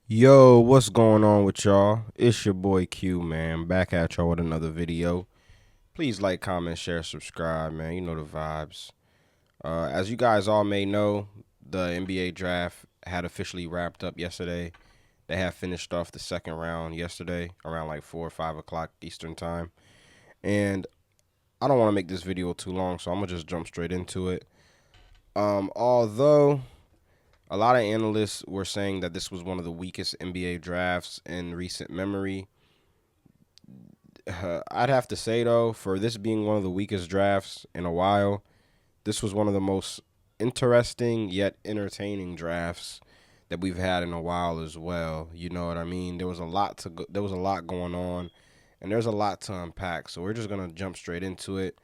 Yo, what's going on with y'all? It's your boy Q, man. Back at y'all with another video. Please like, comment, share, subscribe, man. You know the vibes. As you guys all may know, the NBA draft had officially wrapped up yesterday. They have finished off the second round yesterday around like 4 or 5 o'clock Eastern time. And I don't want to make this video too long, so I'm going to just jump straight into it. Although a lot of analysts were saying that this was one of the weakest NBA drafts in recent memory. I'd have to say though, for this being one of the weakest drafts in a while, this was one of the most interesting yet entertaining drafts that we've had in a while as well. You know what I mean? There was a lot going on, and there's a lot to unpack. So we're just gonna jump straight into it.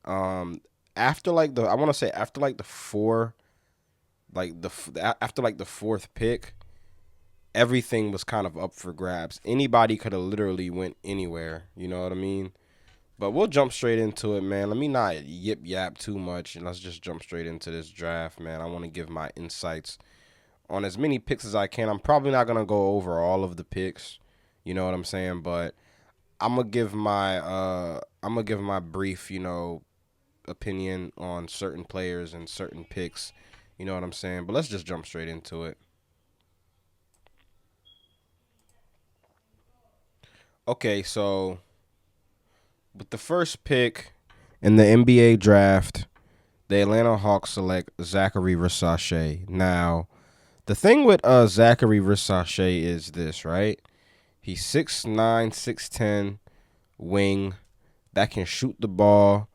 Um, after like the I want to say after like the four, like after like the fourth pick, everything was kind of up for grabs. Anybody could have literally went anywhere. You know what I mean? But we'll jump straight into it, man. Let me not yip yap too much, and let's just jump straight into this draft, man. I want to give my insights on as many picks as I can. I'm probably not gonna go over all of the picks, you know what I'm saying? But I'm gonna give my brief, opinion on certain players and certain picks. You know what I'm saying? But let's just jump straight into it. Okay, so with the first pick in the NBA draft, the Atlanta Hawks select Zachary Versace. Now, the thing with Zachary Versace is this, right? He's 6'9", 6'10", wing that can shoot the ball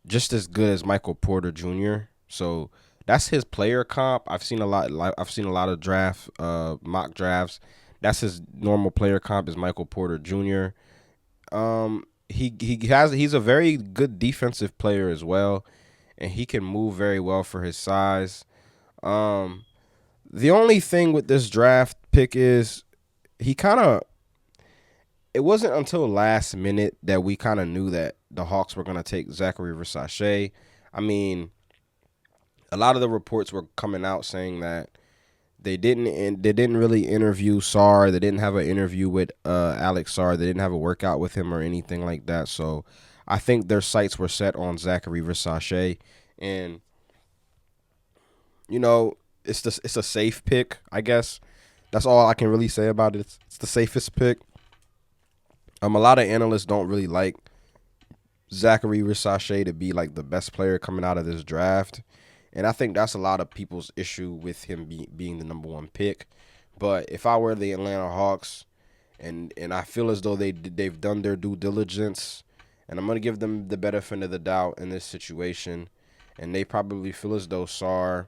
just as good as Michael Porter Jr. So that's his player comp. I've seen a lot of mock drafts. That's his normal player comp is Michael Porter Jr. He's a very good defensive player as well, and he can move very well for his size. Um, the only thing with this draft pick is he kind of. It wasn't until last minute that we kind of knew that the Hawks were going to take Zachary Versace. I mean, a lot of the reports were coming out saying that they didn't really interview Sarr. They didn't have an interview with Alex Sarr. They didn't have a workout with him or anything like that. So I think their sights were set on Zachary Versace, and you know it's a safe pick. I guess that's all I can really say about it. It's the safest pick. A lot of analysts don't really like Zachary Versace to be like the best player coming out of this draft. And I think that's a lot of people's issue with him being the number one pick. But if I were the Atlanta Hawks, and I feel as though they've done their due diligence, and I'm gonna give them the benefit of the doubt in this situation, and they probably feel as though Sarr,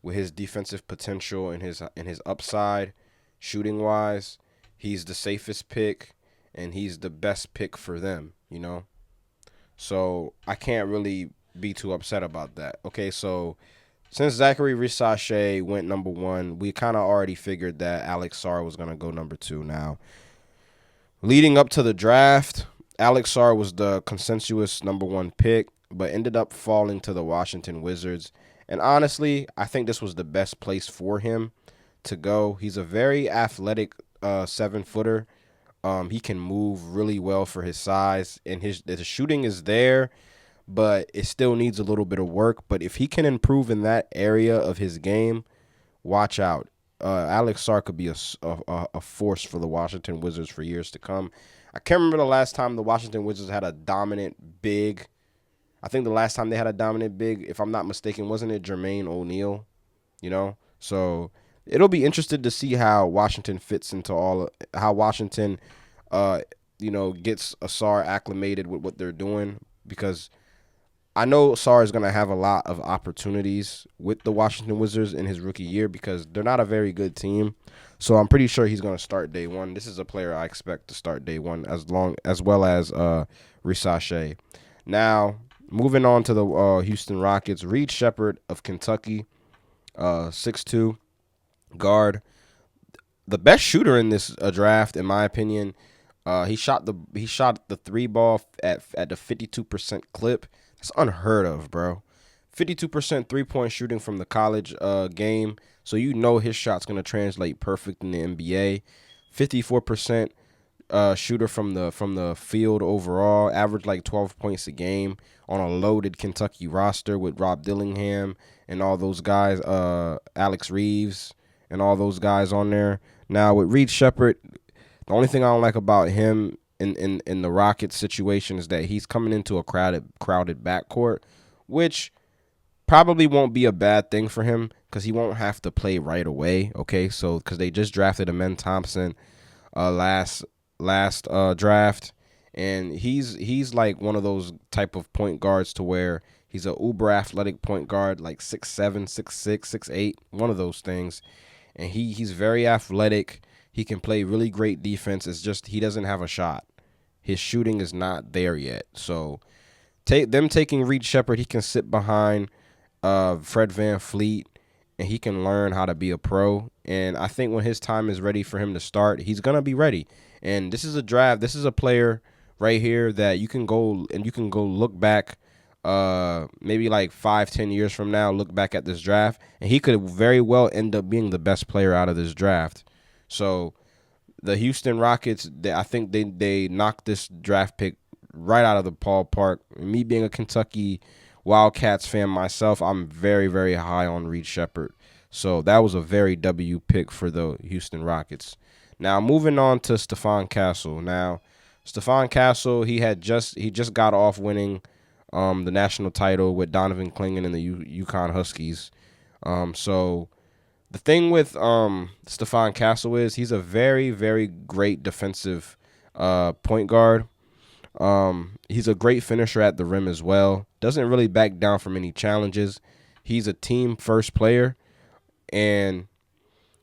with his defensive potential and his upside, shooting wise, he's the safest pick, and he's the best pick for them. So I can't really be too upset about that. Okay, so since Zachary Versace went number one, we kind of already figured that Alex Sarr was gonna go number two. Now, leading up to the draft, Alex Sarr was the consensus number one pick, but ended up falling to the Washington Wizards. And honestly, I think this was the best place for him to go. He's a very athletic 7 footer. He can move really well for his size, and his shooting is there, but it still needs a little bit of work. But if he can improve in that area of his game, watch out. Alex Sarr could be a force for the Washington Wizards for years to come. I can't remember the last time the Washington Wizards had a dominant big. I think the last time they had a dominant big, if I'm not mistaken, wasn't it Jermaine O'Neal? So it'll be interested to see how Washington fits into how Washington, gets Sarr acclimated with what they're doing, because I know Sarr is going to have a lot of opportunities with the Washington Wizards in his rookie year because they're not a very good team. So I'm pretty sure he's going to start day one. This is a player I expect to start day one as well as Risache. Now, moving on to the Houston Rockets, Reed Shepard of Kentucky, 6'2", guard, the best shooter in this draft, in my opinion. He shot the three ball at the 52% clip. That's unheard of, bro. 52% 3-point shooting from the college game. So you know his shot's gonna translate perfect in the NBA. 54% shooter from the field overall, averaged like 12 points a game on a loaded Kentucky roster with Rob Dillingham and all those guys, Alex Reeves and all those guys on there. Now with Reed Sheppard, the only thing I don't like about him in the Rockets situation is that he's coming into a crowded backcourt, which probably won't be a bad thing for him because he won't have to play right away. Okay, so because they just drafted Amen Thompson last draft, and he's like one of those type of point guards to where he's a uber athletic point guard, like 6'7", 6'6", 6'8", one of those things, and he's very athletic. He can play really great defense. It's just he doesn't have a shot. His shooting is not there yet. So taking Reed Sheppard, he can sit behind Fred VanVleet, and he can learn how to be a pro. And I think when his time is ready for him to start, he's gonna be ready. And this is a draft. This is a player right here that you can go look back, maybe like 5-10 years from now, look back at this draft, and he could very well end up being the best player out of this draft. So the Houston Rockets, I think they knocked this draft pick right out of the ballpark. Me being a Kentucky Wildcats fan myself, I'm very, very high on Reed Sheppard. So that was a very W pick for the Houston Rockets. Now moving on to Stephon Castle. Now Stephon Castle, he just got off winning the national title with Donovan Clingan and the UConn Huskies. So the thing with Stephon Castle is he's a very, very great defensive point guard. He's a great finisher at the rim as well. Doesn't really back down from any challenges. He's a team first player, and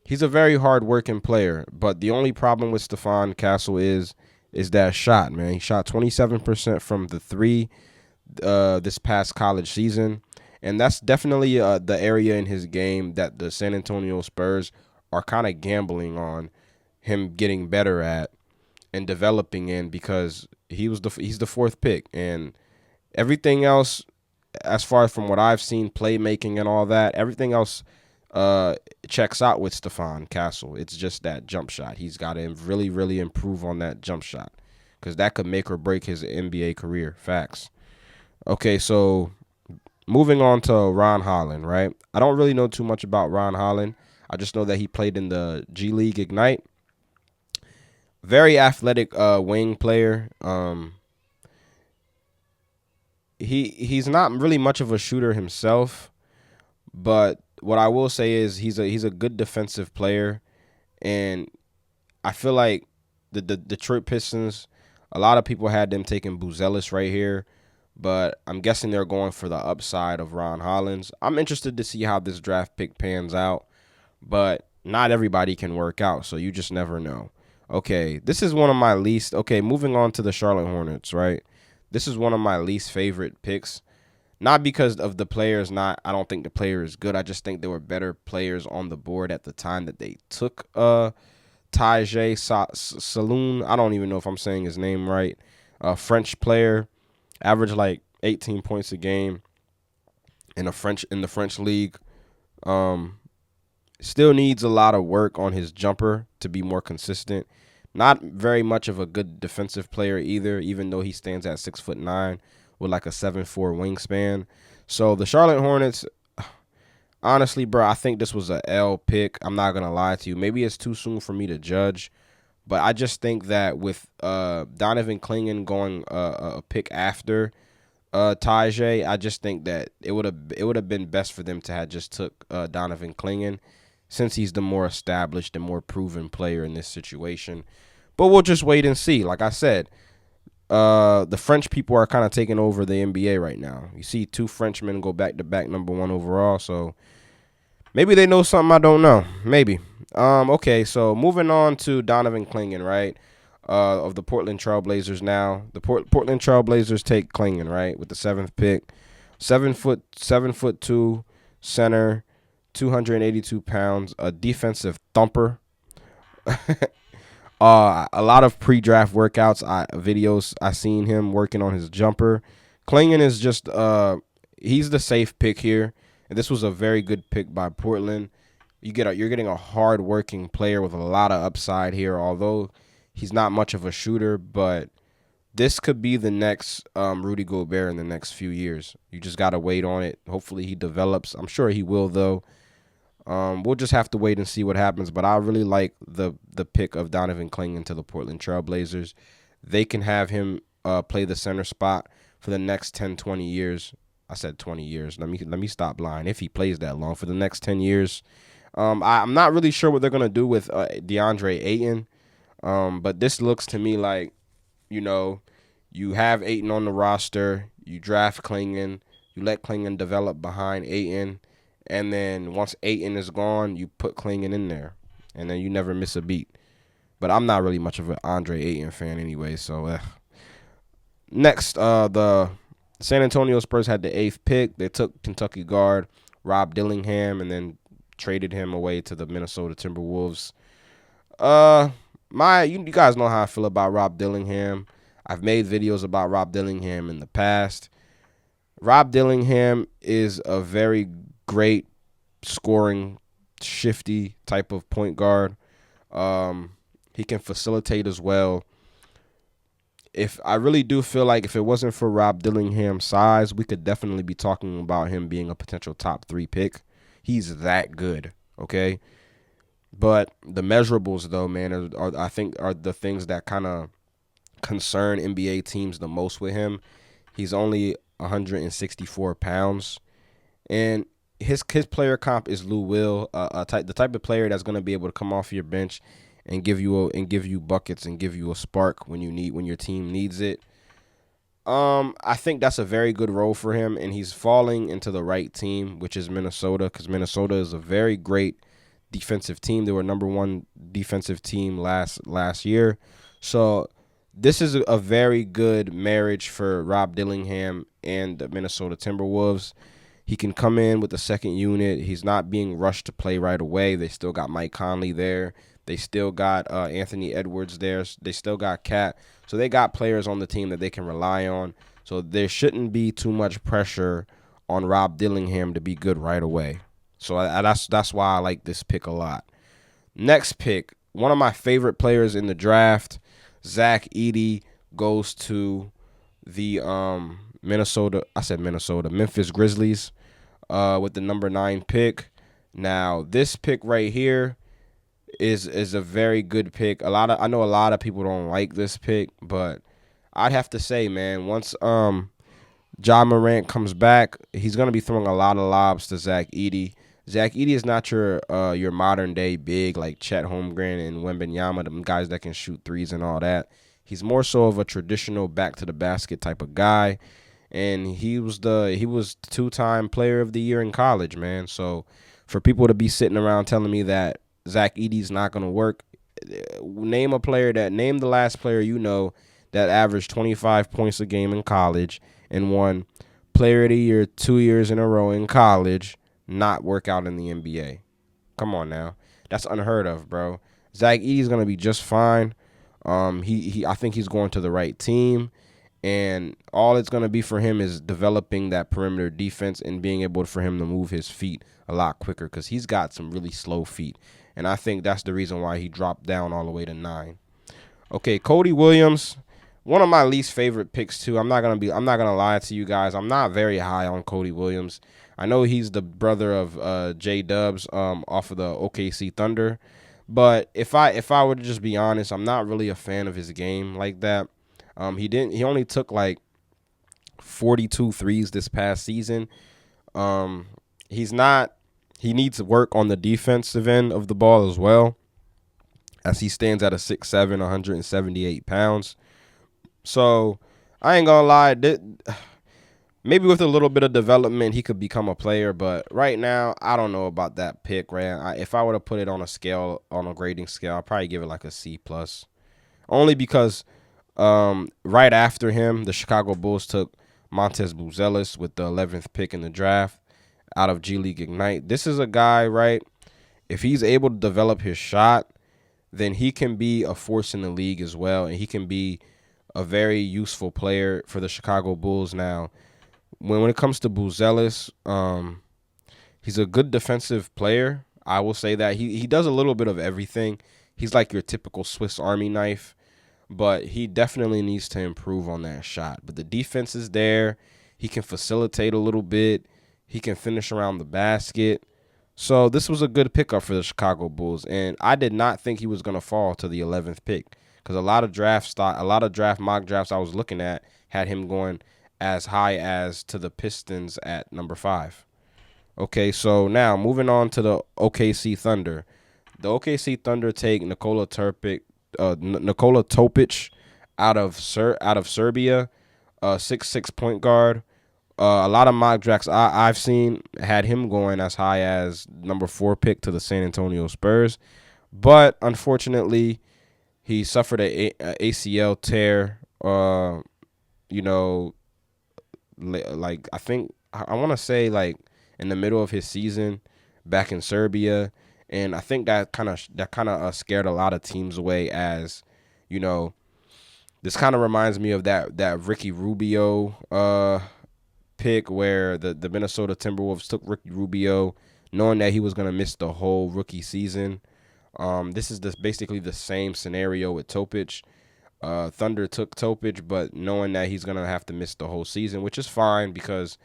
he's a very hard working player. But the only problem with Stephon Castle is that shot, man. He shot 27% from the three this past college season. And that's definitely the area in his game that the San Antonio Spurs are kind of gambling on him getting better at and developing in, because he's the fourth pick, and everything else, as far as from what I've seen, playmaking and all that, everything else checks out with Stephon Castle. It's just that jump shot. He's got to really, really improve on that jump shot, because that could make or break his NBA career. Facts. Okay, so moving on to Ron Holland, right? I don't really know too much about Ron Holland. I just know that he played in the G League Ignite. Very athletic wing player. He's not really much of a shooter himself, but what I will say is he's a good defensive player, and I feel like the Detroit Pistons, a lot of people had them taking Buzelis right here, but I'm guessing they're going for the upside of Ron Hollins. I'm interested to see how this draft pick pans out, but not everybody can work out, so you just never know. Okay, this is one of my least. Okay, moving on to the Charlotte Hornets, right? This is one of my least favorite picks. Not because of the players, I don't think the player is good. I just think there were better players on the board at the time that they took Tyjae Saloon. I don't even know if I'm saying his name right. A French player, averaged like 18 points a game in the French league. Still needs a lot of work on his jumper to be more consistent. Not very much of a good defensive player either, even though he stands at 6'9" with like a 7'4" wingspan. So the Charlotte Hornets, honestly, bro, I think this was a L pick. I'm not gonna lie to you. Maybe it's too soon for me to judge, but I just think that with Donovan Clingan going a pick after Tyjae, I just think that it would have been best for them to have just took Donovan Clingan, since he's the more established and more proven player in this situation. But we'll just wait and see. Like I said, the French people are kind of taking over the NBA right now. You see two Frenchmen go back-to-back number one overall, so maybe they know something I don't know. Maybe. Okay, so moving on to Donovan Clingan, right, of the Portland Trailblazers now. The Portland Trailblazers take Clingan, right, with the 7th pick. 7'2" center, 282 pounds, a defensive thumper. A lot of pre-draft workouts, videos I seen him working on his jumper. Clingan is just he's the safe pick here, and this was a very good pick by Portland. You're getting a hard-working player with a lot of upside here. Although he's not much of a shooter, but this could be the next Rudy Gobert in the next few years. You just gotta wait on it. Hopefully he develops. I'm sure he will though. We'll just have to wait and see what happens. But I really like the pick of Donovan Clingan to the Portland Trailblazers. They can have him play the center spot for the next 10, 20 years. I said 20 years. Let me stop lying. If he plays that long for the next 10 years, I'm not really sure what they're gonna do with DeAndre Ayton. But this looks to me like, you know, you have Ayton on the roster, you draft Clingan, you let Clingan develop behind Ayton, and then once Ayton is gone, you put Clingan in there, and then you never miss a beat. But I'm not really much of an Andre Ayton fan anyway, so next, the San Antonio Spurs had the 8th pick. They took Kentucky guard Rob Dillingham and then traded him away to the Minnesota Timberwolves. Uh, you guys know how I feel about Rob Dillingham. I've made videos about Rob Dillingham in the past. Rob Dillingham is a very great scoring, shifty type of point guard. He can facilitate as well. If I really do feel like if it wasn't for Rob Dillingham's size, we could definitely be talking about him being a potential top 3 pick. He's that good, okay? But the measurables, though, man, I think are the things that kind of concern NBA teams the most with him. He's only 164 pounds, and his player comp is Lou Will, the type of player that's going to be able to come off your bench and give you buckets and give you a spark when your team needs it. I think that's a very good role for him, and he's falling into the right team, which is Minnesota, because Minnesota is a very great defensive team. They were number 1 defensive team last year, so this is a very good marriage for Rob Dillingham and the Minnesota Timberwolves. He can come in with the second unit. He's not being rushed to play right away. They still got Mike Conley there. They still got Anthony Edwards there. They still got Cat. So they got players on the team that they can rely on. So there shouldn't be too much pressure on Rob Dillingham to be good right away. So that's why I like this pick a lot. Next pick, one of my favorite players in the draft, Zach Edey, goes to the Memphis Grizzlies with the number 9 pick. Now, this pick right here is a very good pick. I know a lot of people don't like this pick, but I'd have to say, man, once Ja Morant comes back, he's gonna be throwing a lot of lobs to Zach Edey. Zach Edey is not your modern day big like Chet Holmgren and Wembanyama, them guys that can shoot threes and all that. He's more so of a traditional back to the basket type of guy, and he was 2-time player of the year in college, man. So for people to be sitting around telling me that Zach Edey's not gonna work, name the last player you know that averaged 25 points a game in college and won Player of the Year 2 years in a row in college, not work out in the NBA. Come on now. That's unheard of, bro. Zach Edey's going to be just fine. I think he's going to the right team, and all it's going to be for him is developing that perimeter defense and being able for him to move his feet a lot quicker because he's got some really slow feet, and I think that's the reason why he dropped down all the way to 9. Okay, Cody Williams, one of my least favorite picks too. I'm not gonna lie to you guys. I'm not very high on Cody Williams. I know he's the brother of J Dubs off of the OKC Thunder, but if I were to just be honest, I'm not really a fan of his game like that. He only took like 42 threes this past season. He's not. He needs to work on the defensive end of the ball as well, as he stands at a 6'7", 178 pounds. So I ain't gonna lie, maybe with a little bit of development he could become a player, but right now I don't know about that pick, right? If I were to put it on a grading scale, I'd probably give it like a C+. Only because right after him, the Chicago Bulls took Montez Buzelis with the 11th pick in the draft out of G League Ignite. This is a guy, right? If he's able to develop his shot, then he can be a force in the league as well, and he can be a very useful player for the Chicago Bulls. Now, when it comes to Buzelis, he's a good defensive player. I will say that he does a little bit of everything. He's like your typical Swiss Army knife, but he definitely needs to improve on that shot. But the defense is there. He can facilitate a little bit. He can finish around the basket. So this was a good pickup for the Chicago Bulls, and I did not think he was going to fall to the 11th pick because a lot of draft mock drafts I was looking at had him going as high as to the Pistons at number 5. Okay, so now moving on to the OKC Thunder. The OKC Thunder take Nikola Topic out of Serbia, 6'6" point guard. A lot of mock drafts I've seen had him going as high as number 4 pick to the San Antonio Spurs, but unfortunately, he suffered a ACL tear. You know, like I want to say like in the middle of his season back in Serbia, and I think that kind of scared a lot of teams away. As you know, this kind of reminds me of that Ricky Rubio pick where the Minnesota Timberwolves took Ricky Rubio, knowing that he was going to miss the whole rookie season. This is basically the same scenario with Topic. Thunder took Topic, but knowing that he's going to have to miss the whole season, which is fine because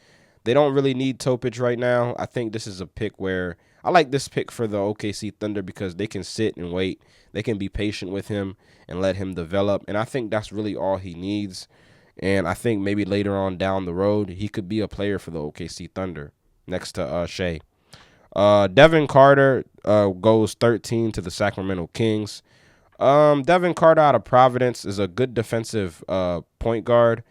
they don't really need Topic right now. I think this is a pick where I like this pick for the OKC Thunder because they can sit and wait. They can be patient with him and let him develop. And I think that's really all he needs. And I think maybe later on down the road, he could be a player for the OKC Thunder next to Shea. Devin Carter goes 13 to the Sacramento Kings. Devin Carter out of Providence is a good defensive point guard.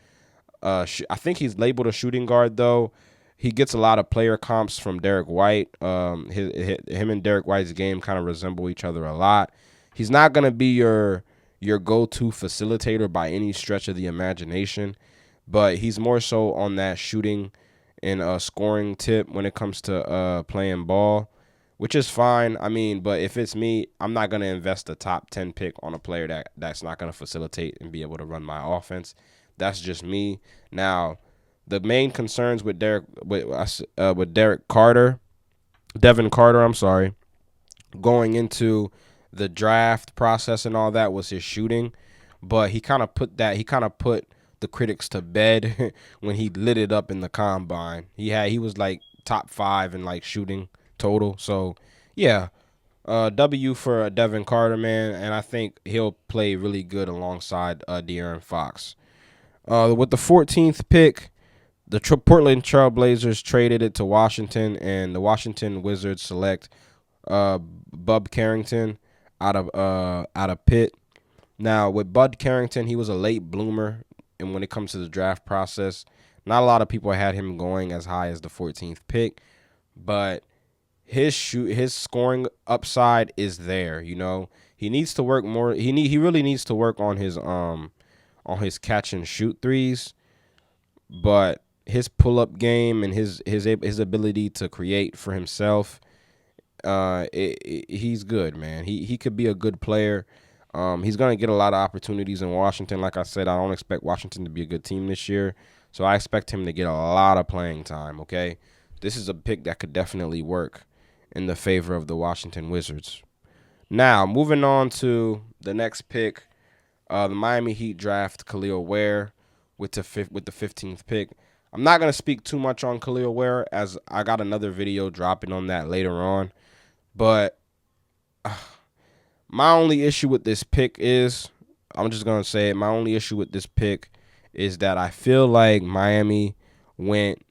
I think he's labeled a shooting guard, though. He gets a lot of player comps from Derek White. Him and Derek White's game kind of resemble each other a lot. He's not going to be your go-to facilitator by any stretch of the imagination, but he's more so on that shooting and scoring tip when it comes to playing ball, which is fine. I mean, but if it's me, I'm not going to invest a top 10 pick on a player that's not going to facilitate and be able to run my offense. That's just me. Now, the main concerns with Devin Carter, going into the draft process and all that was his shooting, but he kind of put the critics to bed when he lit it up in the combine. He was like top 5 in like shooting total. So yeah, W for Devin Carter, man, and I think he'll play really good alongside De'Aaron Fox. With the 14th pick, the Portland Trailblazers traded it to Washington, and the Washington Wizards select Bud Carrington out of Pitt. Now, with Bud Carrington, he was a late bloomer, and when it comes to the draft process, not a lot of people had him going as high as the 14th pick, but his scoring upside is there. You know, he needs to work more. He really needs to work on his catch and shoot threes, but his pull up game and his ability to create for himself, he's good, man. He could be a good player. He's gonna get a lot of opportunities in Washington. Like I said, I don't expect Washington to be a good team this year, so I expect him to get a lot of playing time. Okay, this is a pick that could definitely work in the favor of the Washington Wizards. Now, moving on to the next pick, the Miami Heat draft Khalil Ware with the 15th pick. I'm not gonna speak too much on Khalil Ware as I got another video dropping on that later on, but my only issue with this pick is, I'm just going to say it, my only issue with this pick is that I feel like Miami went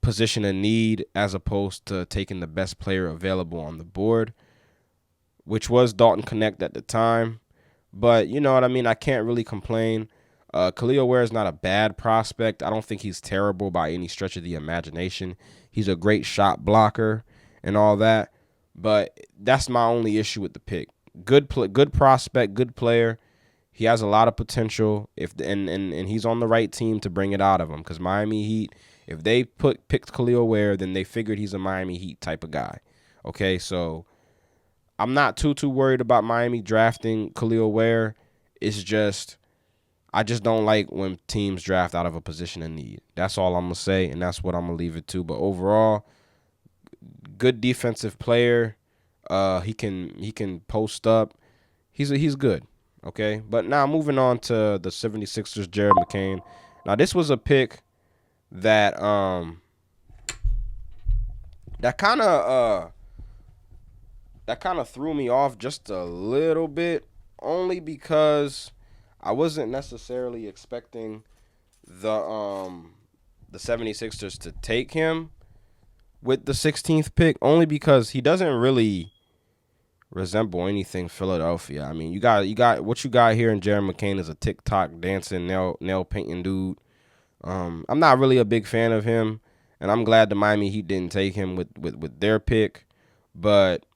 position of need as opposed to taking the best player available on the board, which was Dalton Knecht at the time. But you know what I mean? I can't really complain. Khalil Ware is not a bad prospect. I don't think he's terrible by any stretch of the imagination. He's a great shot blocker and all that. But that's my only issue with the pick. Good prospect, good player. He has a lot of potential. And he's on the right team to bring it out of him. Because Miami Heat, if they picked Khalil Ware, then they figured he's a Miami Heat type of guy. Okay, so I'm not too worried about Miami drafting Khalil Ware. It's just, I just don't like when teams draft out of a position of need. That's all I'm going to say, and that's what I'm going to leave it to. But overall, good defensive player. He can post up. He's good. Okay, but now moving on to the 76ers, Jared McCain. Now this was a pick that that kind of threw me off just a little bit, only because I wasn't necessarily expecting the 76ers to take him with the 16th pick, only because he doesn't really resemble anything Philadelphia. I mean, you got what you got here in Jared McCain is a TikTok dancing nail painting dude. I'm not really a big fan of him, and I'm glad the Miami Heat didn't take him with their pick. But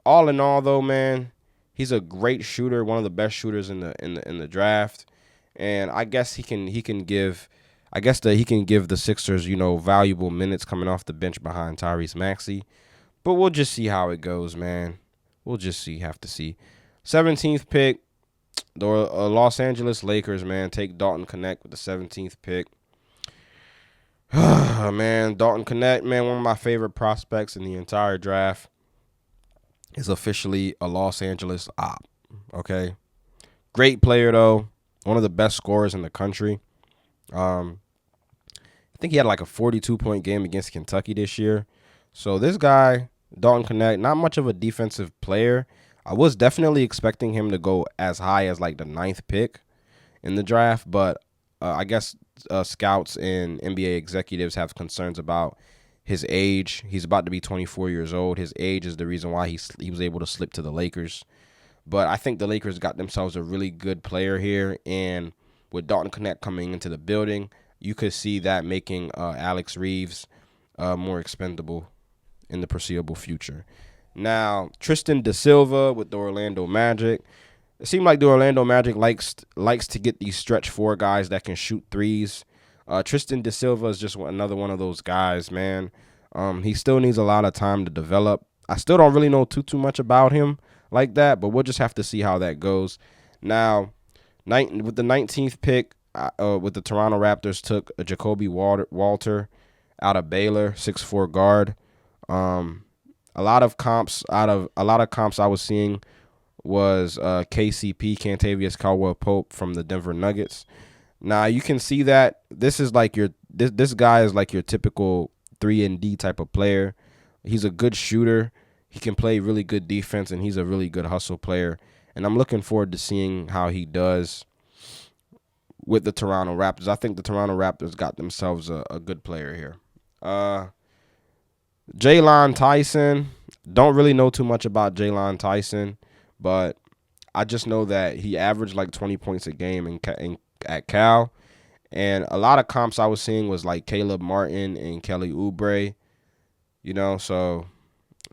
all in all, though, man, he's a great shooter, one of the best shooters in the draft, and I guess he can give. I guess that he can give the Sixers, valuable minutes coming off the bench behind Tyrese Maxey. But we'll just see how it goes, man. We'll just see. Have to see. 17th pick, the Los Angeles Lakers, man, take Dalton Knecht with the 17th pick. Man, Dalton Knecht, man, one of my favorite prospects in the entire draft, is officially a Los Angeles op. Okay, great player though, one of the best scorers in the country. I think he had like a 42-point game against Kentucky this year. So this guy, Dalton Knecht, not much of a defensive player. I was definitely expecting him to go as high as like the 9th pick in the draft, but I guess scouts and NBA executives have concerns about his age. He's about to be 24 years old. His age is the reason why he was able to slip to the Lakers. But I think the Lakers got themselves a really good player here, and with Dalton Knecht coming into the building, you could see that making Alex Reeves more expendable in the foreseeable future. Now, Tristan da Silva with the Orlando Magic. It seemed like the Orlando Magic likes to get these stretch four guys that can shoot threes. Tristan da Silva is just another one of those guys, man. He still needs a lot of time to develop. I still don't really know too much about him like that, but we'll just have to see how that goes. Now, with the 19th pick, with the Toronto Raptors, took a Jacoby Walter out of Baylor, 6'4" guard. A lot of comps I was seeing was KCP, Cantavius Caldwell-Pope from the Denver Nuggets. Now you can see that this is like this guy is like your typical 3-and-D type of player. He's a good shooter. He can play really good defense, and he's a really good hustle player. And I'm looking forward to seeing how he does with the Toronto Raptors. I think the Toronto Raptors got themselves a good player here. Jaylon Tyson. Don't really know too much about Jaylon Tyson, but I just know that he averaged like 20 points a game at Cal. And a lot of comps I was seeing was like Caleb Martin and Kelly Oubre. So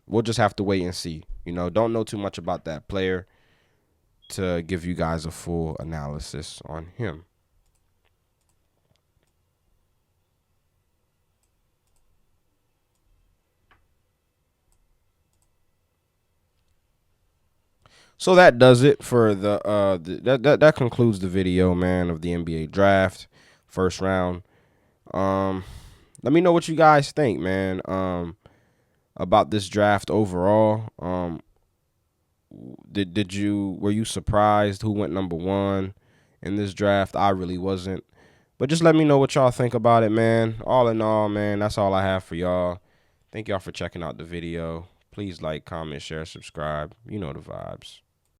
we'll just have to wait and see. Don't know too much about that player to give you guys a full analysis on him. So that does it for that concludes the video, man, of the NBA draft, first round. Let me know what you guys think, man, about this draft overall. Were you surprised who went number one in this draft? I really wasn't. But just let me know what y'all think about it, man. All in all, man, that's all I have for y'all. Thank y'all for checking out the video. Please like, comment, share, subscribe. You know the vibes.